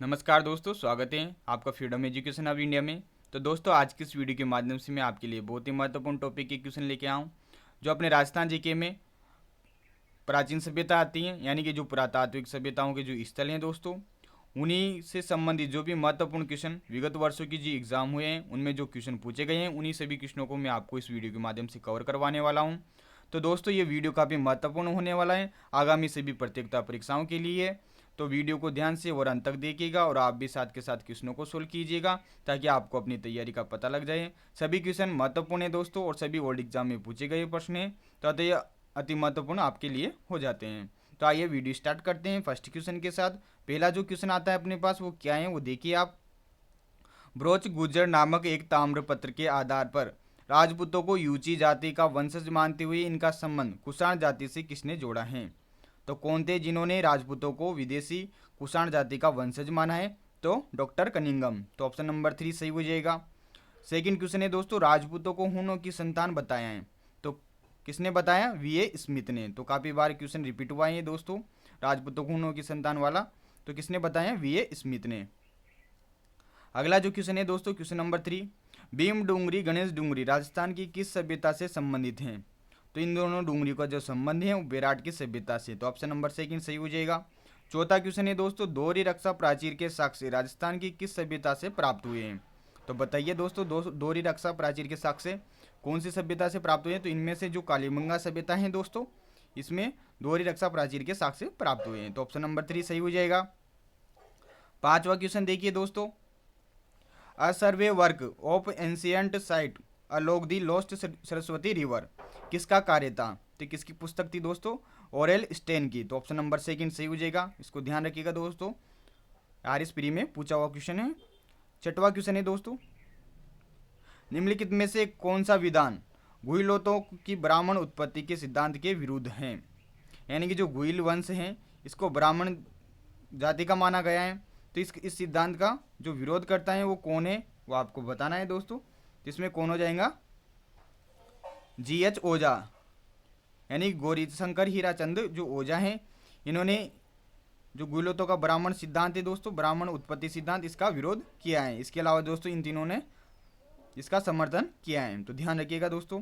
नमस्कार दोस्तों, स्वागत है आपका फ्रीडम एजुकेशन ऑफ इंडिया में। तो दोस्तों, आज की इस वीडियो के माध्यम से मैं आपके लिए बहुत ही महत्वपूर्ण टॉपिक के क्वेश्चन लेके आऊँ जो अपने राजस्थान जीके में प्राचीन सभ्यता आती हैं, यानी कि जो पुरातात्विक सभ्यताओं के जो स्थल हैं दोस्तों, उन्हीं से संबंधित जो भी महत्वपूर्ण क्वेश्चन विगत वर्षों की जो एग्जाम हुए हैं उनमें जो क्वेश्चन पूछे गए हैं, उन्हीं सभी क्वेश्चनों को मैं आपको इस वीडियो के माध्यम से कवर करवाने वाला हूँ। तो दोस्तों, ये वीडियो काफ़ी महत्वपूर्ण होने वाला है आगामी सभी प्रतियोगिता परीक्षाओं के लिए। तो वीडियो को ध्यान से और अंत तक देखिएगा और आप भी साथ के साथ क्वेश्चनों को सोल्व कीजिएगा ताकि आपको अपनी तैयारी का पता लग जाए। सभी क्वेश्चन महत्वपूर्ण है दोस्तों और सभी बोर्ड एग्जाम में पूछे गए प्रश्न हैं, तो अतः अति महत्वपूर्ण आपके लिए हो जाते हैं। तो आइए वीडियो स्टार्ट करते हैं फर्स्ट क्वेश्चन के साथ। पहला जो क्वेश्चन आता है अपने पास वो क्या है वो देखिए आप। ब्रोच गुजर नामक एक ताम्रपत्र के आधार पर राजपूतों को यूची जाति का वंशज मानते हुए इनका संबंध कुषाण जाति से किसने जोड़ा है? तो कौन थे जिन्होंने राजपूतों को विदेशी कुषाण जाति का वंशज माना है? तो डॉक्टर कनिंगम। तो ऑप्शन नंबर 3 सही हो जाएगा। सेकंड क्वेश्चन है दोस्तों, राजपूतों को हूणों की संतान बताया है, तो किसने बताया? वी.ए. स्मिथ ने। तो काफ़ी बार क्वेश्चन रिपीट हुआ है दोस्तों, राजपूतों को हूणों की संतान वाला, तो किसने बताया? वी.ए. स्मिथ ने। अगला जो क्वेश्चन है दोस्तों, क्वेश्चन नंबर 3, भीम डूंगरी गणेश डूंगरी राजस्थान की किस सभ्यता से संबंधित हैं? तो इन दोनों डूंगरी का जो संबंध है वो बेराट की सभ्यता से। तो ऑप्शन नंबर सेकंड सही हो जाएगा। चौथा क्वेश्चन है दोस्तों, दोहरी रक्षा प्राचीर के साक्ष्य राजस्थान की किस सभ्यता से प्राप्त हुए हैं? तो बताइए दोस्तों, दोहरी रक्षा प्राचीर के साक्ष्य कौन सी सभ्यता से प्राप्त हुए हैं? तो इनमें से जो कालीबंगा सभ्यता है दोस्तों, इसमें दोहरी रक्षा प्राचीर के साक्ष्य प्राप्त हुए हैं। तो ऑप्शन नंबर 3 सही हो जाएगा। पांचवा क्वेश्चन देखिए दोस्तों, a survey work of ancient site along the lost Saraswati river किसका कार्य था? तो किसकी पुस्तक थी दोस्तों? ओरेल स्टेन की। तो ऑप्शन नंबर सेकंड सही हो जाएगा, इसको ध्यान रखिएगा दोस्तों, आरएस प्री में पूछा हुआ क्वेश्चन है। छठवां क्वेश्चन है दोस्तों, निम्नलिखित में से कौन सा विधान गुहिलोतों की ब्राह्मण उत्पत्ति के सिद्धांत के विरुद्ध है? यानी कि जो गुहिल वंश है इसको ब्राह्मण जाति का माना गया है, तो इस सिद्धांत का जो विरोध करता है वो कौन है वो आपको बताना है दोस्तों। तो इसमें कौन हो जाएगा? जी.एच. ओझा, यानी गौरी शंकर हीराचंद जो ओझा हैं, इन्होंने जो गुहिलोतों का ब्राह्मण सिद्धांत है दोस्तों, ब्राह्मण उत्पत्ति सिद्धांत, इसका विरोध किया है। इसके अलावा दोस्तों इन तीनों ने इसका समर्थन किया है, तो ध्यान रखिएगा दोस्तों।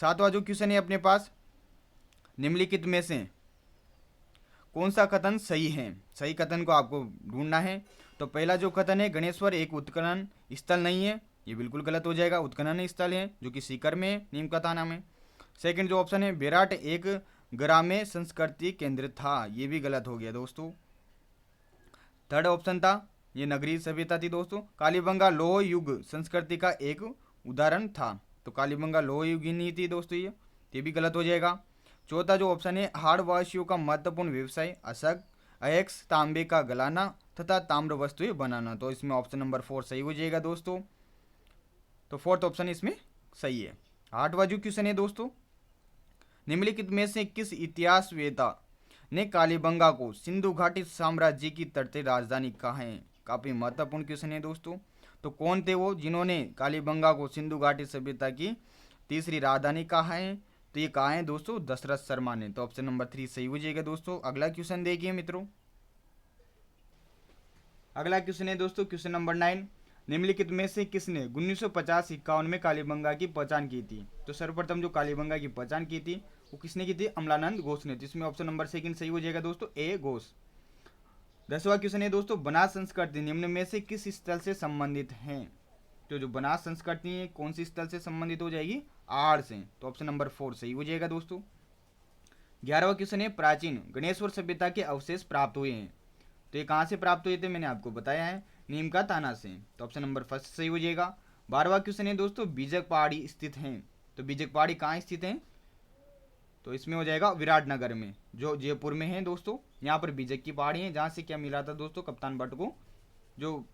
सातवां जो क्वेश्चन है अपने पास, निम्नलिखित में से कौन सा कथन सही है? सही कथन को आपको ढूंढना है। तो पहला जो कथन है, गणेश्वर एक उत्खनन स्थल नहीं है, ये बिल्कुल गलत हो जाएगा। उत्खनन स्थल है जो कि सीकर में है, नीम का थाना में। सेकंड जो ऑप्शन है, बेराट एक ग्राम्य संस्कृति केंद्र था, ये भी गलत हो गया दोस्तों। थर्ड ऑप्शन था, ये नगरीय सभ्यता थी दोस्तों। कालीबंगा लोह युग संस्कृति का एक उदाहरण था, तो कालीबंगा लोह युग ही नहीं थी दोस्तों, ये भी गलत हो जाएगा। चौथा जो ऑप्शन है, हाड़वासियों का महत्वपूर्ण व्यवसाय अशक अयक्स तांबे का गलाना तथा ताम्र वस्तुएं बनाना, तो इसमें ऑप्शन नंबर 4 सही हो जाएगा दोस्तों। तो फोर्थ ऑप्शन इसमें सही है। आठवां जो क्वेश्चन है दोस्तों, निम्नलिखित में से किस इतिहासवेता ने कालीबंगा को सिंधु घाटी साम्राज्य की तटीय राजधानी कहा है? काफी महत्वपूर्ण क्वेश्चन है दोस्तों। तो कौन थे वो जिन्होंने कालीबंगा को सिंधु घाटी सभ्यता की तीसरी राजधानी कहा है? तो ये कहा है दोस्तों दशरथ शर्मा ने। तो ऑप्शन नंबर 3 सही हो जाएगा दोस्तों। अगला क्वेश्चन देखिए मित्रों, अगला क्वेश्चन है दोस्तों क्वेश्चन नंबर 9, निम्नलिखित में से किसने 1950-51 में कालीबंगा की पहचान की थी? तो सर्वप्रथम जो कालीबंगा की पहचान की थी वो किसने की थी? अमलानंद घोष ने। जिसमें ऑप्शन नंबर सेकंड सही हो जाएगा दोस्तों, ए घोष। 10वां क्वेश्चन है दोस्तों, बनास संस्कृति निम्न में से किस स्थल से संबंधित है? तो जो बनास संस्कृति है कौन सी स्थल से संबंधित हो जाएगी? आड़ से। तो ऑप्शन नंबर 4 सही हो जाएगा दोस्तों। 11वां क्वेश्चन है, प्राचीन गणेश्वर सभ्यता के अवशेष प्राप्त हुए हैं, तो ये कहाँ से प्राप्त हुए थे? मैंने आपको बताया है, नीम का ताना से। तो ऑप्शन नंबर फर्स्ट सही हो जाएगा। 12वां क्वेश्चन है दोस्तों, बीजक पहाड़ी स्थित हैं, तो बीजक पहाड़ी कहाँ स्थित है? तो इसमें हो जाएगा विराटनगर में, जो जयपुर में है दोस्तों। यहाँ पर बीजक की पहाड़ी है जहाँ से क्या मिला था दोस्तों कप्तान भट्ट को? जो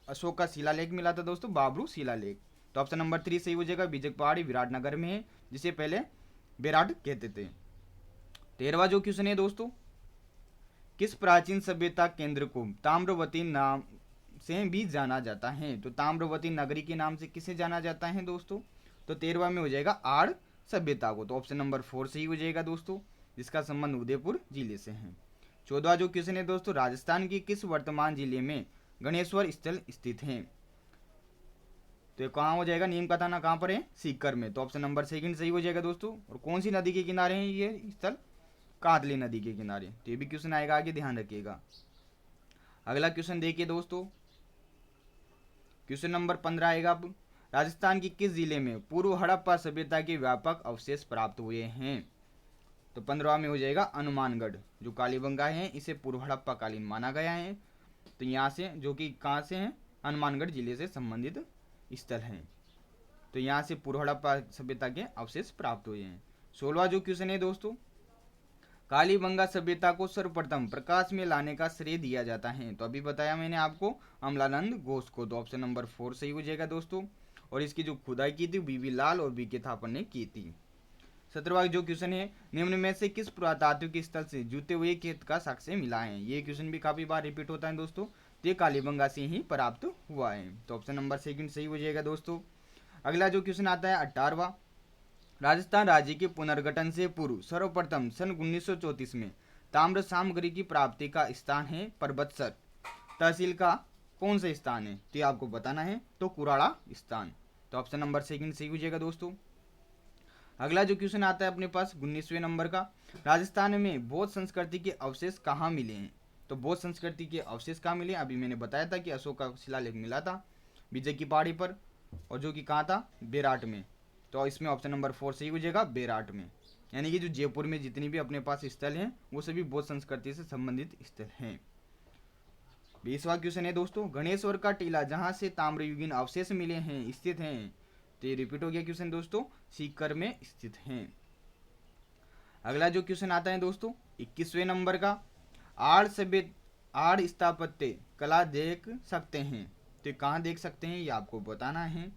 अशोक का शिलालेख मिला था दोस्तों, बाबरू शिलालेख। तो ऑप्शन नंबर 3 सही हो जाएगा, बीजक पहाड़ी विराटनगर में है, जिसे पहले बेराट कहते थे। 13वां जो क्वेश्चन है दोस्तों, किस प्राचीन सभ्यता केंद्र को ताम्रवती नाम से भी जाना जाता है? तो ताम्रवती नगरी के नाम से किसे जाना जाता है दोस्तों? तो 13वां में हो जाएगा आड़ सभ्यता को। तो ऑप्शन नंबर 4 सही हो जाएगा दोस्तों, जिसका संबंध उदयपुर जिले से है। 14वां जो क्वेश्चन है दोस्तों, राजस्थान के किस वर्तमान जिले में गणेश्वर स्थल स्थित है? तो ये कहाँ हो जाएगा, नीम का थाना कहाँ पर है, सीकर में। तो ऑप्शन नंबर सेकंड सही हो जाएगा दोस्तों। और कौन सी नदी के किनारे है ये स्थल? कादली नदी के किनारे। तो ये भी क्वेश्चन आएगा, आगे ध्यान रखिएगा। अगला क्वेश्चन देखिए दोस्तों, क्वेश्चन नंबर 15 आएगा अब। राजस्थान के किस जिले में पूर्व हड़प्पा सभ्यता के व्यापक अवशेष प्राप्त हुए हैं? तो 15वां में हो जाएगा हनुमानगढ़। जो कालीबंगा है इसे पूर्व हड़प्पा कालीन माना गया है। तो यहाँ से, जो कि कहाँ से है, हनुमानगढ़ जिले से संबंधित स्थल हैं। तो यहाँ से पूर्व हड़प्पा सभ्यता के अवशेष प्राप्त हुए हैं। 16वां जो क्वेश्चन है दोस्तों, कालीबंगा सभ्यता को सर्वप्रथम प्रकाश में लाने का श्रेय दिया जाता है। तो अभी बताया मैंने आपको, अमलानंद घोष को। तो ऑप्शन नंबर 4 सही हो जाएगा दोस्तों। और इसकी जो खुदाई की थी बीबी लाल और बीके थापर ने की थी। 17वां जो क्वेश्चन है, निम्न में से किस पुरातात्विक स्थल से जूते हुए खेत का साक्ष्य मिला है? ये क्वेश्चन भी काफी बार रिपीट होता है दोस्तों। तो ये कालीबंगा से ही प्राप्त हुआ है। तो ऑप्शन नंबर सेकंड सही हो जाएगा दोस्तों। अगला जो क्वेश्चन आता है 18वां, राजस्थान राज्य के पुनर्गठन से पूर्व सर्वप्रथम सन 1934 में ताम्र सामग्री की प्राप्ति का स्थान है परबतसर। तहसील का कौन सा स्थान है? तो आपको बताना है, तो कुराड़ा स्थान। तो ऑप्शन नंबर सेकंड सही हो जाएगा दोस्तों। अगला जो क्वेश्चन आता है अपने पास 19वें नंबर का, राजस्थान में बौद्ध संस्कृति के अवशेष कहाँ मिले हैं? तो बौद्ध संस्कृति के अवशेष कहाँ मिले? अभी मैंने बताया था कि अशोक का शिलालेख मिला था विजय की पहाड़ी पर, और जो कि कहाँ था, बेराट में। तो इसमें ऑप्शन नंबर 4 सही हो जाएगा, बेराट में। यानी कि जो जयपुर में जितनी भी अपने पास स्थल हैं वो सभी बौद्ध संस्कृति से संबंधित स्थल हैं। 20वां क्वेश्चन है दोस्तों, गणेश्वर का टीला जहां से ताम्रयुगीन अवशेष मिले हैं स्थित हैं? तो ये रिपीट हो गया क्वेश्चन दोस्तों, सीकर में स्थित हैं। अगला जो क्वेश्चन आता है दोस्तों 21वें नंबर का, आड़ स्थापत्य कला देख सकते हैं? तो कहाँ देख सकते हैं ये आपको बताना है।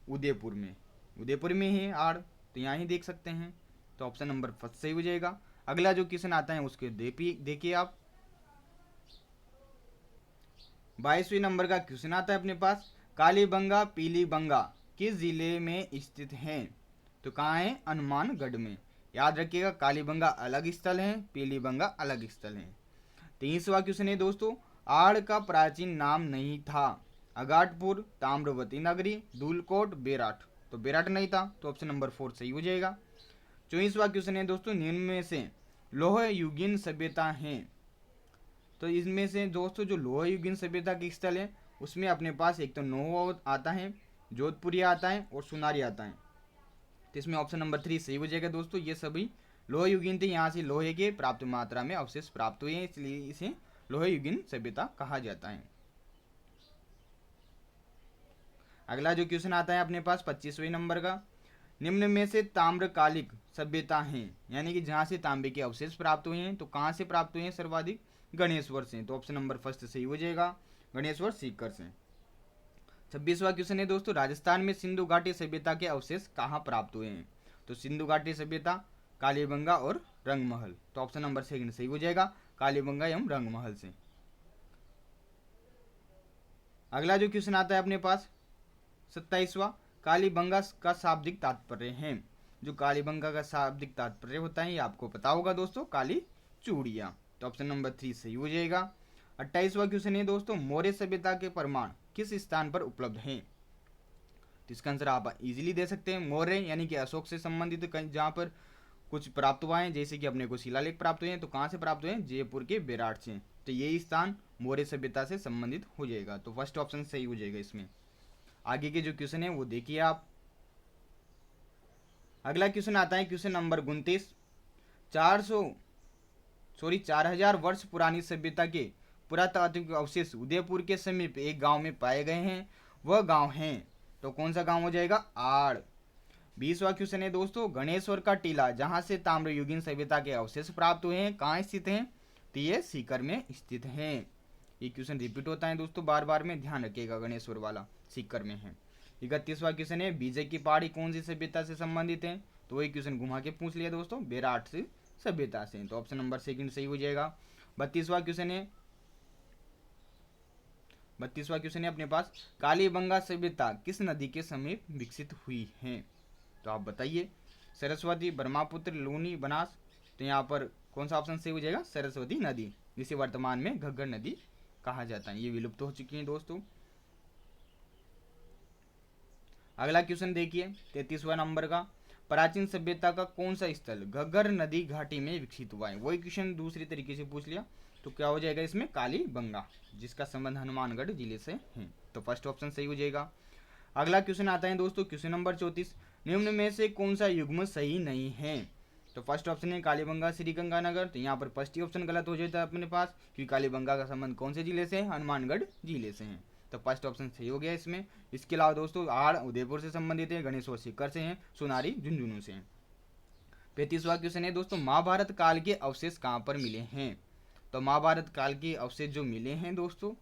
उदयपुर में, उदयपुर में ही आड़, तो यहाँ ही देख सकते हैं। तो ऑप्शन नंबर 1 सही हो जाएगा। अगला जो क्वेश्चन आता है उसके देखिए आप, 22वें नंबर का क्वेश्चन आता है अपने पास, कालीबंगा पीलीबंगा किस जिले में स्थित हैं? तो कहाँ है, हनुमानगढ़ में। याद रखिएगा, कालीबंगा अलग स्थल है, पीलीबंगा अलग स्थल है। 23वां क्वेश्चन है दोस्तों, आड़ का प्राचीन नाम नहीं था? अगाटपुर, ताम्रवती नगरी, धूलकोट, बेराट। तो बेराट नहीं था, तो ऑप्शन नंबर 4 सही हो जाएगा। 24वां क्वेश्चन है दोस्तों, निम्न में से लोह युगीन सभ्यता है? तो इसमें से दोस्तों जो लोह युगीन सभ्यता के स्थल है उसमें अपने पास एक तो नोह आता है, जोधपुरी आता है और सुनारी आता है। तो इसमें ऑप्शन नंबर 3 सही हो जाएगा दोस्तों। ये सभी लोह युगीन थे, यहाँ से लोहे के प्राप्त मात्रा में अवशेष प्राप्त हुए हैं, इसलिए इसे लोह युगीन सभ्यता कहा जाता है। अगला जो क्वेश्चन आता है अपने पास 25वें नंबर का, निम्न में से ताम्रकालिक सभ्यता है, यानी कि जहां से तांबे के अवशेष प्राप्त हुए हैं, तो कहां से प्राप्त हुए हैं सर्वाधिक? गणेश्वर से। तो ऑप्शन नंबर 1 सही हो जाएगा, गणेश्वर सीकर से। 26वां क्वेश्चन है दोस्तों, राजस्थान में सिंधु घाटी सभ्यता के अवशेष कहाँ प्राप्त हुए हैं? तो सिंधु घाटी सभ्यता, कालीबंगा और रंगमहल। तो ऑप्शन नंबर 2 सही हो जाएगा, कालीबंगा एवं रंगमहल से। अगला जो क्वेश्चन आता है अपने पास 27वां, कालीबंगा का शाब्दिक तात्पर्य है? जो कालीबंगा का शाब्दिक तात्पर्य होता है ये आपको पता होगा दोस्तों, काली चूड़ियाँ। तो ऑप्शन नंबर 3 सही हो जाएगा। 28वां क्वेश्चन है दोस्तों, मौर्य सभ्यता के प्रमाण किस स्थान पर उपलब्ध हैं? तो इसका आंसर आप इजीली दे सकते हैं, मौर्य यानी कि अशोक से संबंधित जहाँ पर कुछ प्राप्त हुआ है, जैसे कि अपने को शिलालेख प्राप्त हुए हैं, तो कहाँ से प्राप्त हुए हैं? जयपुर के बेराट से। तो ये स्थान मौर्य सभ्यता से संबंधित हो जाएगा। तो फर्स्ट ऑप्शन सही हो जाएगा इसमें। आगे के जो क्वेश्चन है वो देखिए आप। अगला क्वेश्चन आता है क्वेश्चन नंबर 29, 4000 वर्ष पुरानी सभ्यता के पुरातात्विक अवशेष उदयपुर के समीप एक गांव में पाए गए हैं, वह गांव है? तो कौन सा गांव हो जाएगा? आड़। 20वां क्वेश्चन है दोस्तों, गणेश्वर का टीला जहां से ताम्रयुगीन सभ्यता के अवशेष प्राप्त हुए हैं कहाँ स्थित हैं? तो ये सीकर में स्थित हैं। ये क्वेश्चन रिपीट होता है दोस्तों बार बार में, ध्यान रखिएगा, गणेश्वर वाला सीकर में है। 31वां क्वेश्चन है, विजय की पहाड़ी कौन सी सभ्यता से संबंधित है? तो वही क्वेश्चन घुमा के पूछ लिया दोस्तों, बेराट से सभ्यता से। तो ऑप्शन नंबर 2 सही हो जाएगा। 32वां क्वेश्चन है अपने पास, कालीबंगा सभ्यता किस नदी के समीप विकसित हुई है? तो आप बताइए, सरस्वती, ब्रह्मपुत्र, लूनी, बनास। तो यहाँ पर कौन सा ऑप्शन सही हो जाएगा? सरस्वती नदी। जिसे वर्तमान में घग्गर नदी कहा जाता है। ये विलुप्त हो चुकी हैं दोस्तों। अगला क्वेश्चन देखिए 33वां नंबर का, प्राचीन सभ्यता का कौन सा स्थल घग्गर नदी घाटी में विकसित हुआ है। वही क्वेश्चन दूसरी तरीके से पूछ लिया तो क्या हो जाएगा इसमें, कालीबंगा, जिसका संबंध हनुमानगढ़ जिले से है। तो फर्स्ट ऑप्शन सही हो जाएगा। अगला क्वेश्चन आता है दोस्तों क्वेश्चन नंबर 34, निम्न में से कौन सा युग्म सही नहीं है। तो फर्स्ट ऑप्शन है कालीबंगा श्रीगंगानगर। तो यहाँ पर फर्स्ट ही ऑप्शन गलत हो जाता है अपने पास, क्योंकि कालीबंगा का संबंध कौन से जिले से है, हनुमानगढ़ जिले से है। तो फर्स्ट ऑप्शन सही हो गया इसमें। इसके अलावा दोस्तों आड़ उदयपुर से संबंधित है, गणेश और सीकर से हैं, सोनारी झुंझुनू से हैं। 35वां क्वेश्चन है दोस्तों, महाभारत काल के अवशेष कहाँ पर मिले हैं। तो महाभारत काल के अवशेष जो मिले हैं दोस्तों,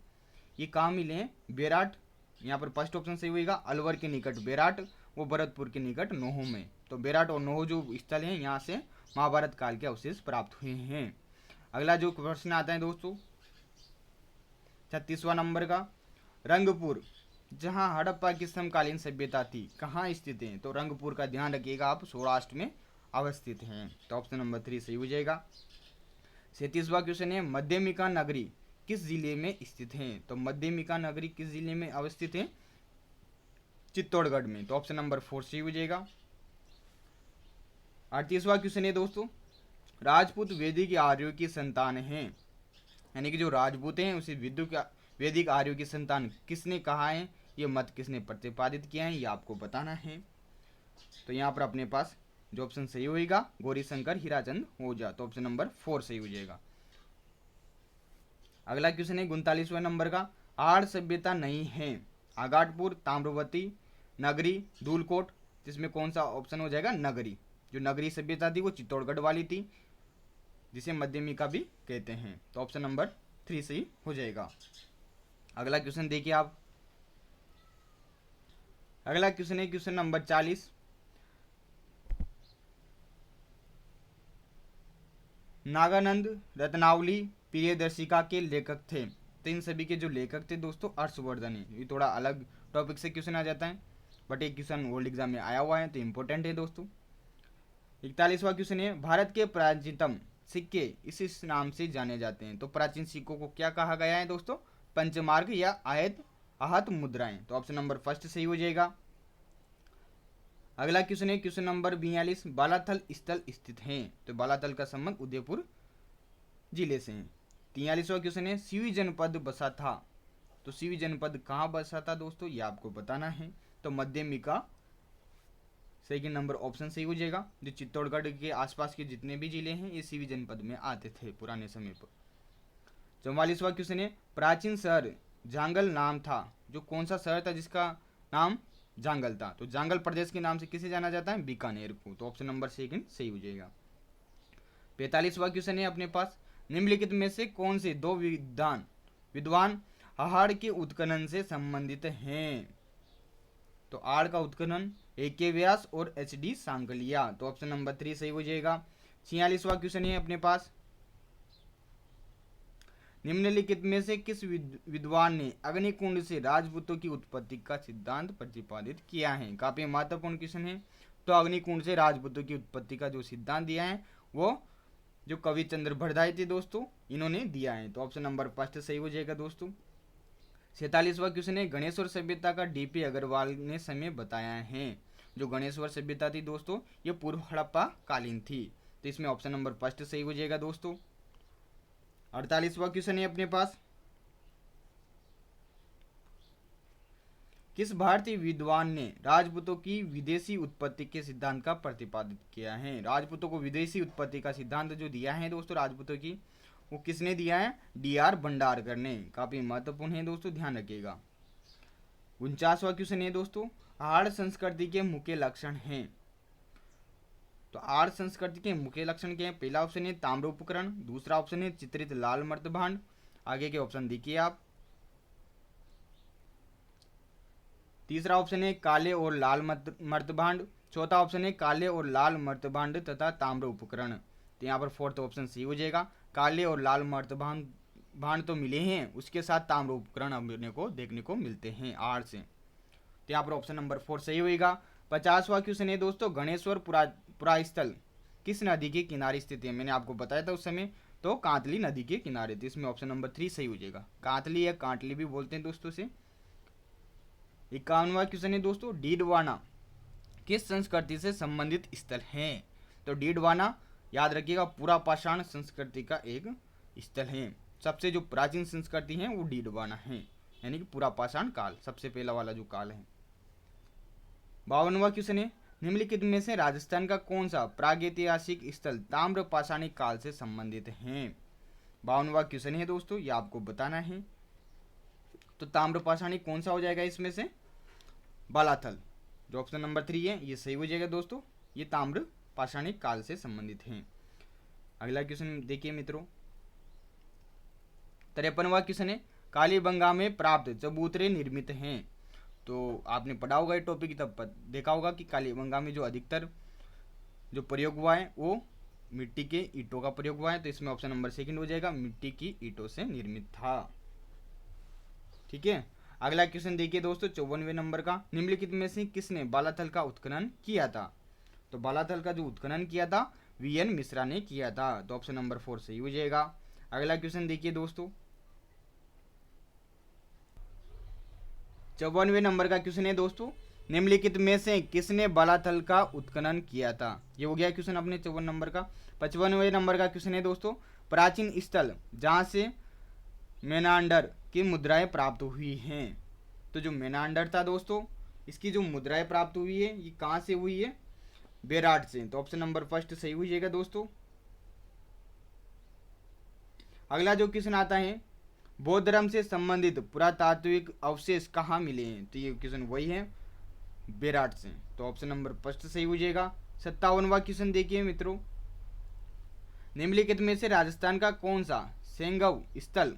ये कहाँ मिले हैं, बेराट। यहाँ पर फर्स्ट ऑप्शन सही होगा, अलवर के निकट बेराट, वो भरतपुर के निकट नोहो में। तो बेराट और नोहो जो स्थल हैं, यहाँ से महाभारत काल के अवशेष प्राप्त हुए हैं। अगला जो प्रश्न आता है दोस्तों 36वां नंबर का, रंगपुर जहां हड़प्पा की समकालीन सभ्यता थी कहाँ स्थित है। तो रंगपुर का ध्यान रखिएगा आप, सौराष्ट्र में अवस्थित हैं। तो ऑप्शन नंबर 3 सही हो जाएगा। 37वां क्वेश्चन है, मध्यमिका नगरी किस जिले में स्थित है। तो मध्यमिका नगरी किस जिले में अवस्थित है, चित्तौड़गढ़ में। तो ऑप्शन नंबर 4 सही हो जाएगा। 38वां क्वेश्चन है दोस्तों, राजपूत वैदिक आर्यों की संतान हैं, यानी कि जो राजपूत हैं उसे वैदिक आर्यों की संतान किसने कहा है, ये मत किसने प्रतिपादित किया है, ये आपको बताना है। तो यहाँ पर अपने पास जो ऑप्शन सही होगा, गौरीशंकर हीराचंद ओझा। तो ऑप्शन नंबर 4 सही हो जाएगा। अगला क्वेश्चन है 39वां नंबर का, आड़ सभ्यता नहीं है, आगाटपुर, ताम्रवती, नगरी, धूलकोट, जिसमें कौन सा ऑप्शन हो जाएगा, नगरी। जो नगरी सभ्यता थी वो चित्तौड़गढ़ वाली थी, जिसे मध्यमिका भी कहते हैं। तो ऑप्शन नंबर 3 सही हो जाएगा। अगला क्वेश्चन देखिए आप, अगला क्वेश्चन है क्वेश्चन नंबर 40, नागानंद रत्नावली प्रियदर्शिका के लेखक थे। तो इन सभी के जो लेखक थे दोस्तों हर्षवर्धन है। ये थोड़ा अलग टॉपिक से क्वेश्चन आ जाता है, बट एक क्वेश्चन ओल्ड एग्जाम में आया हुआ है तो इंपॉर्टेंट है दोस्तों। 41वां क्वेश्चन है, भारत के प्राचीनतम सिक्के इस नाम से जाने जाते हैं। तो प्राचीन सिक्कों को क्या कहा गया है दोस्तों, पंचमार्ग या आहत मुद्राएं। तो ऑप्शन नंबर फर्स्ट सही हो जाएगा। अगला क्वेश्चन है क्वेश्चन नंबर 42, बालाथल स्थल स्थित है। तो बालाथल का संबंध उदयपुर जिले से है। 43वां क्वेश्चन है, सीवी जनपद बसा था। तो सीवी जनपद कहाँ बसा था दोस्तों, ये आपको बताना है। तो मध्यमिका सेकंड नंबर ऑप्शन सही हो जाएगा। जो चित्तौड़गढ़ के आसपास के जितने भी जिले हैं ये सीवी जनपद में आते थे पुराने समय पर। 44वां क्वेश्चन है, प्राचीन शहर जांगल नाम था। जो कौन सा शहर था जिसका नाम जांगल था। तो जांगल प्रदेश के नाम से किसे जाना जाता है, बीकानेर को। तो ऑप्शन नंबर सेकंड सही हो जाएगा। 45वां क्वेश्चन है अपने पास, निम्नलिखित में से कौन से दो विद्वान आहार के उत्खनन से संबंधित हैं। तो आड़ का उत्खनन A.K. व्यास और H.D. सांकलिया। तो ऑप्शन नंबर 3 सही हो जाएगा। 46वां क्वेश्चन है अपने पास, निम्नलिखित में से किस विद्वान ने अग्निकुंड से राजपूतों की उत्पत्ति का सिद्धांत प्रतिपादित किया है। काफी महत्वपूर्ण क्वेश्चन है। तो अग्निकुंड से राजपूतों की उत्पत्ति का जो सिद्धांत दिया है वो जो कवि चंद्र भरदाई थे दोस्तों, इन्होंने दिया है। तो ऑप्शन नंबर फर्स्ट सही हो जाएगा दोस्तों। 47वां क्वेश्चन है, गणेश्वर सभ्यता का D.P. अग्रवाल ने समय बताया है। जो गणेश्वर सभ्यता थी दोस्तों ये पूर्व हड़प्पा कालीन थी। तो इसमें ऑप्शन नंबर फर्स्ट सही हो जाएगा दोस्तों। 48वां क्वेश्चन है अपने पास, किस भारतीय विद्वान ने राजपूतों की विदेशी उत्पत्ति के सिद्धांत का प्रतिपादित किया है। राजपूतों को विदेशी उत्पत्ति का सिद्धांत जो दिया है दोस्तों राजपूतों की, वो किसने दिया है, D.R. भंडारकर ने। काफी महत्वपूर्ण है दोस्तों, ध्यान रखिएगा। 49वां क्वेश्चन है दोस्तों, आड़ संस्कृति के मुख्य लक्षण हैं। तो आड़ संस्कृति के मुख्य लक्षण क्या है। पहला ऑप्शन है ताम्र उपकरण, दूसरा ऑप्शन है चित्रित लाल मर्तभांड। आगे के ऑप्शन देखिए आप। तीसरा ऑप्शन है काले और लाल मर्तभांड। चौथा ऑप्शन है काले और लाल मर्तभांड तथा ताम्र उपकरण। तो यहाँ पर फोर्थ ऑप्शन सही हो जाएगा। काले और लाल मर्तभांड तो मिले हैं, उसके साथ ताम्र उपकरण अपने को देखने को मिलते हैं आड़ से। तो यहाँ पर ऑप्शन नंबर 4 सही होगा। 50वां क्वेश्चन है दोस्तों, गणेश्वर पुरास्थल किस नदी के किनारे स्थित है। मैंने आपको बताया था उस समय तो कांतली नदी के किनारे। तो इसमें ऑप्शन नंबर 3 सही हो जाएगा। कांतली या कांटली भी बोलते हैं दोस्तों से। 51वां क्वेश्चन है दोस्तों, डीडवाना किस संस्कृति से संबंधित स्थल है? तो डीडवाना याद रखिएगा पूरा पाषाण संस्कृति का एक स्थल है। सबसे जो प्राचीन संस्कृति है वो डीडवाना है, यानी कि पूरा पाषाण काल, सबसे पहला वाला जो काल है। 52वां क्वेश्चन है, निम्नलिखित में से राजस्थान का कौन सा प्रागैतिहासिक स्थल ताम्र पाषाणी काल से संबंधित है? 52वां क्वेश्चन है दोस्तों, ये आपको बताना है। तो ताम्र पाषाणी कौन सा हो जाएगा इसमें से? बालाथल, जो ऑप्शन नंबर 3 है ये सही हो जाएगा दोस्तों। ये ताम्र पाषाणी काल से संबंधित है। अगला क्वेश्चन देखिए मित्रों, 53वां क्वेश्चन है, कालीबंगा में प्राप्त चबूतरे निर्मित हैं। तो आपने पढ़ा होगा ये टॉपिक, तब देखा होगा कि कालीबंगा में जो अधिकतर जो प्रयोग हुआ है वो मिट्टी के ईंटों का प्रयोग हुआ है। तो इसमें ऑप्शन नंबर 2 हो जाएगा, मिट्टी की ईंटों से निर्मित था। ठीक है, अगला क्वेश्चन देखिए दोस्तों, 54वें नंबर का, निम्नलिखित में से किसने बालाथल का उत्खनन किया था? तो बालाथल का जो उत्खनन किया था वीएन मिश्रा ने किया था। तो ऑप्शन नंबर 4 सही हो जाएगा। अगला क्वेश्चन देखिए दोस्तों, 54वें नंबर का क्वेश्चन है दोस्तों, निम्नलिखित में से किसने बालाथल का उत्खनन किया था? ये हो गया क्वेश्चन अपने 54 नंबर का। 55वें नंबर का क्वेश्चन है दोस्तों, प्राचीन स्थल जहां से मेनांडर की मुद्राएं प्राप्त हुई हैं। तो जो मेनांडर था दोस्तों, इसकी जो मुद्राएं प्राप्त हुई है ये कहां से हुई है? बेराट से। तो ऑप्शन नंबर 1 सही हो जाएगा दोस्तों। अगला जो क्वेश्चन आता है, बौद्ध धर्म से संबंधित पुरातात्विक अवशेष कहाँ मिले हैं? तो ये क्वेश्चन वही है, बेराट से। तो ऑप्शन नंबर 1 सही हो जाएगा। 57वां क्वेश्चन देखिए मित्रों, निम्नलिखित में से राजस्थान का कौन सा सेंगव स्थल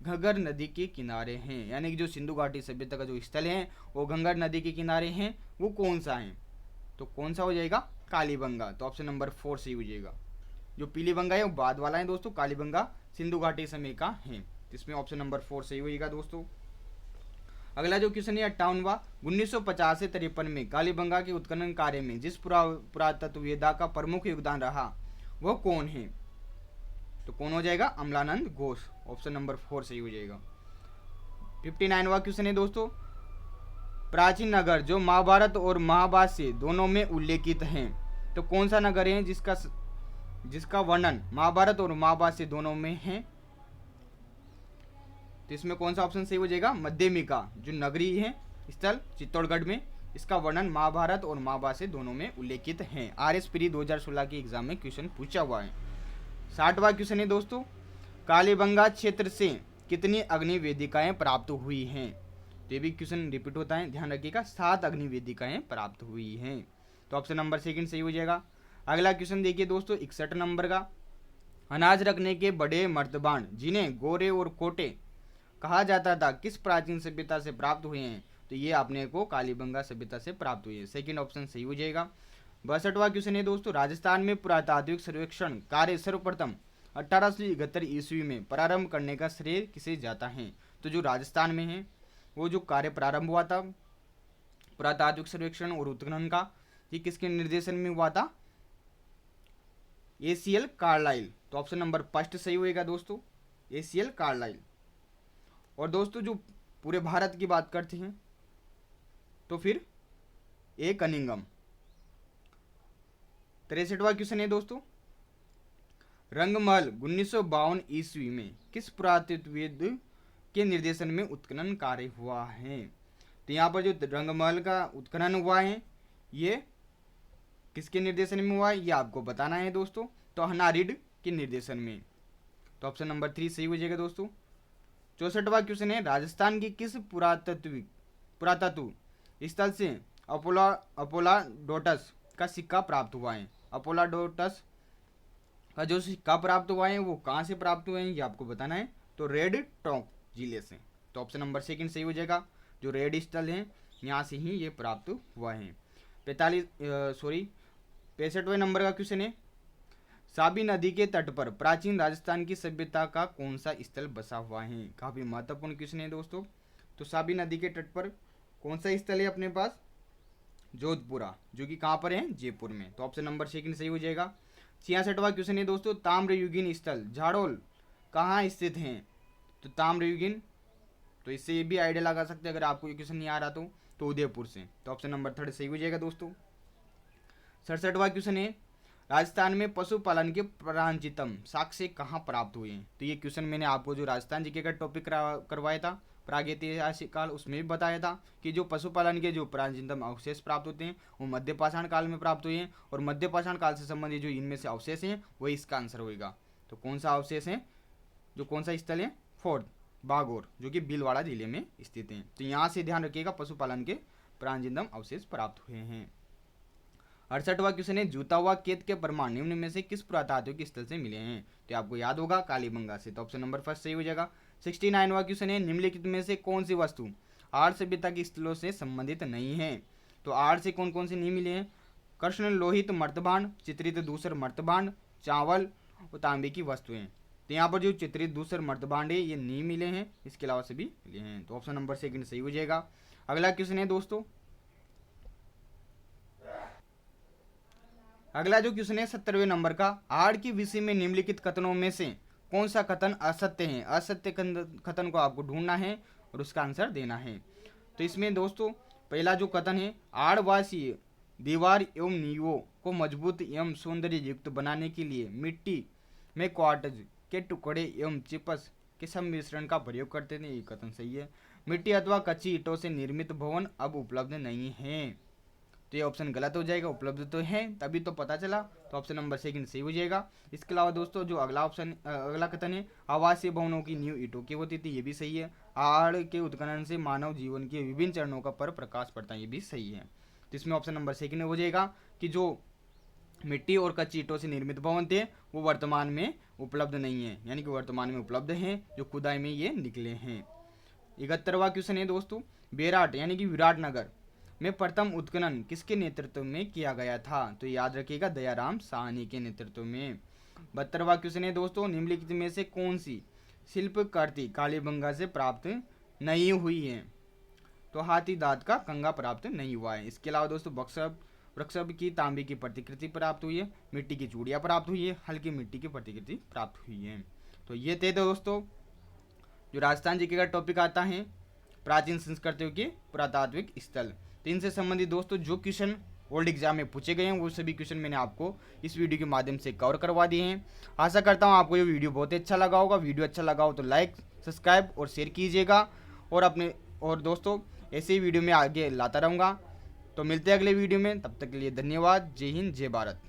घग्गर नदी के किनारे हैं? यानी कि जो सिंधु घाटी सभ्यता का जो स्थल है वो घग्गर नदी के किनारे हैं, वो कौन सा है? तो कौन सा हो जाएगा? कालीबंगा। तो ऑप्शन नंबर 4 सही हो जाएगा। जो पीलीबंगा है वो बाद वाला है दोस्तों, कालीबंगा सिंधु घाटी समय का है। इसमें ऑप्शन नंबर 4 सही होगा दोस्तों। अगला जो क्वेश्चन है 58वां, 1950 से 53 में कालीबंगा के उत्खनन कार्य में जिस पुरातत्ववेत्ता का प्रमुख योगदान रहा वह कौन है? तो कौन हो जाएगा? अमलानंद घोष। ऑप्शन नंबर 4 सही हो जाएगा। 59वां क्वेश्चन है दोस्तों, प्राचीन नगर जो महाभारत और महाभाष्य दोनों में उल्लेखित हैं, तो कौन सा नगर है जिसका वर्णन महाभारत और महाभाष्य दोनों में है? तो इसमें कौन सा ऑप्शन सही हो जाएगा? मध्यमिका, जो नगरी है स्थल चित्तौड़गढ़ में, इसका वर्णन महाभारत और महाभाष्य दोनों में उल्लेखित है। RS प्री 2016 के एग्जाम में क्वेश्चन पूछा हुआ है। 60वां क्वेश्चन है दोस्तों, कालीबंगा क्षेत्र से कितनी अग्नि वेदिकाएं प्राप्त हुई हैं? तो ये भी क्वेश्चन रिपीट होता है, ध्यान रखिएगा। 7 अग्नि वेदिकाएं प्राप्त हुई हैं। तो ऑप्शन नंबर 2 सही हो जाएगा। अगला क्वेश्चन देखिए दोस्तों, 61 नंबर का, अनाज रखने के बड़े मर्तबान जिन्हें गोरे और कोटे कहा जाता था किस प्राचीन सभ्यता से प्राप्त हुए हैं? तो ये आपने को कालीबंगा सभ्यता से प्राप्त हुई है। सेकंड ऑप्शन सही हो जाएगा। 62वां क्वेश्चन है दोस्तों, राजस्थान में पुरातात्विक सर्वेक्षण कार्य सर्वप्रथम 1871 ईस्वी में प्रारंभ करने का श्रेय किसे जाता है? तो जो राजस्थान में है वो जो कार्य प्रारंभ हुआ था पुरातात्विक सर्वेक्षण और उत्खनन का, ये किसके निर्देशन में हुआ था? ACL Carlyle. तो ऑप्शन नंबर 1 सही होएगा दोस्तों, ACL कार्लाइल। और दोस्तों जो पूरे भारत की बात करते हैं तो फिर A कनिंगम। 63वां क्वेश्चन है दोस्तों, रंगमहल 1952 ईस्वी में किस पुरातत्वविद के निर्देशन में उत्खनन कार्य हुआ है? तो यहाँ पर जो रंगमहल का उत्खनन हुआ है ये किसके निर्देशन में हुआ है ये आपको बताना है दोस्तों। तो हनारिड के निर्देशन में। तो ऑप्शन नंबर 3 सही हो जाएगा दोस्तों। 64वां क्वेश्चन है, राजस्थान की किस पुरातत्व स्थल से अपोलाडोटस का सिक्का प्राप्त हुआ है? अपोलाडोटस का जो सिक्का प्राप्त हुआ है वो कहाँ से प्राप्त हुए हैं ये आपको बताना है। तो रेड टोंक जिले से। तो ऑप्शन नंबर 2 सही हो जाएगा। जो रेड स्थल है यहाँ से ही ये प्राप्त हुआ है। 65वें नंबर का क्वेश्चन है, साबी नदी के तट पर प्राचीन राजस्थान की सभ्यता का कौन सा स्थल बसा हुआ है? काफी महत्वपूर्ण क्वेश्चन है दोस्तों। तो साबी नदी के तट पर कौन सा स्थल है अपने पास? जोधपुरा, जो कि कहाँ पर है? जयपुर में। तो ऑप्शन नंबर 2 सही हो जाएगा। 66वां क्वेश्चन है दोस्तों, ताम्रयुगीन स्थल झाड़ोल कहाँ स्थित हैं? तो ताम्रयुगीन, तो इससे ये भी आइडिया लगा सकते हैं अगर आपको ये क्वेश्चन नहीं आ रहा तो उदयपुर से। तो ऑप्शन नंबर 3 सही हो जाएगा दोस्तों। 67वां क्वेश्चन है, राजस्थान में पशुपालन के प्राचीनतम साक्ष्य कहाँ प्राप्त हुए हैं? तो ये क्वेश्चन मैंने आपको जो राजस्थान जीके का टॉपिक करवाया था प्रागैतिहासिक काल, उसमें भी बताया था कि जो पशुपालन के जो प्राचीनतम अवशेष प्राप्त होते हैं वो मध्य पाषाण काल में प्राप्त हुए हैं, और मध्य पाषाण काल से संबंधित जो इनमें से अवशेष हैं वही इसका आंसर होगा। तो कौन सा अवशेष है, जो कौन सा स्थल है? फोर्ट बागोर, जो कि भीलवाड़ा जिले में स्थित है। तो यहाँ से ध्यान रखिएगा पशुपालन के प्राचीनतम अवशेष प्राप्त हुए हैं। 68वां क्वेश्चन है, जूता हुआ केत के प्रमाण निम्न में से किस पुरातात्विक स्थल से मिले हैं? तो आपको याद होगा कालीबंगा से। तो ऑप्शन नंबर 1 सही हो जाएगा। 69वां क्वेश्चन है, निम्नलिखित में से कौन सी वस्तु आर्य सभ्यता के स्थलों से संबंधित नहीं है? तो आर्य से कौन कौन से नहीं मिले हैं? कृष्ण लोहित मर्तभांड, चित्रित दूसर मर्तभांड, चावल और तांबे की वस्तुएं। तो यहाँ पर जो चित्रित दूसर मर्तभांड है ये नहीं मिले हैं, इसके अलावा सभी मिले हैं। तो ऑप्शन नंबर 2 सही हो जाएगा। अगला क्वेश्चन है दोस्तों, अगला जो क्वेश्चन है 70वें नंबर का, आड़ के विषय में निम्नलिखित कथनों में से कौन सा कथन असत्य है? असत्य कथन को आपको ढूंढना है और उसका आंसर देना है। तो इसमें दोस्तों पहला जो कथन है, आड़वासी दीवार एवं नींवों को मजबूत एवं सौंदर्य युक्त बनाने के लिए मिट्टी में क्वार्ट्ज के टुकड़े एवं चिपस के सम्मिश्रण का प्रयोग करते थे। ये कथन सही है। मिट्टी अथवा कच्ची ईंटों से निर्मित भवन अब उपलब्ध नहीं है। तो ये ऑप्शन गलत हो जाएगा, उपलब्ध तो है तभी तो पता चला। तो ऑप्शन नंबर 2 सही हो जाएगा। इसके अलावा दोस्तों जो अगला कथन है, आवासीय भवनों की नींव ईंटों की होती थी, ये भी सही है। आड़ के उत्खनन से मानव जीवन के विभिन्न चरणों का पर प्रकाश पड़ता है, ये भी सही है। तो इसमें ऑप्शन नंबर 2 हो जाएगा कि जो मिट्टी और कच्ची ईंटों से निर्मित भवन थे वो वर्तमान में उपलब्ध नहीं है, यानी कि वर्तमान में उपलब्ध हैं, जो खुदाई में ये निकले हैं। 71वां क्वेश्चन है दोस्तों, बेराट यानी कि विराटनगर में प्रथम उत्खनन किसके नेतृत्व में किया गया था? तो याद रखिएगा दयाराम साहनी के नेतृत्व में। 72वां क्वेश्चन है दोस्तों, निम्नलिखित में से कौन सी शिल्पकृति कालीबंगा से प्राप्त नहीं हुई है? तो हाथी दांत का कंगा प्राप्त नहीं हुआ है। इसके अलावा दोस्तों वृक्षभ की तांबे की प्रतिकृति प्राप्त हुई है, मिट्टी की चूड़ियाँ प्राप्त हुई है, हल्की मिट्टी की प्रतिकृति प्राप्त हुई है। तो ये थे दोस्तों जो राजस्थान जीके का टॉपिक आता है प्राचीन संस्कृतियों के पुरातात्विक स्थल। तो इनसे संबंधित दोस्तों जो क्वेश्चन ओल्ड एग्जाम में पूछे गए हैं वो सभी क्वेश्चन मैंने आपको इस वीडियो के माध्यम से कवर करवा दिए हैं। आशा करता हूँ आपको ये वीडियो बहुत ही अच्छा लगा होगा। वीडियो अच्छा लगा हो तो लाइक, सब्सक्राइब और शेयर कीजिएगा, और दोस्तों ऐसे ही वीडियो में आगे लाता रहूँगा। तो मिलते हैं अगले वीडियो में, तब तक के लिए धन्यवाद। जय हिंद, जय भारत।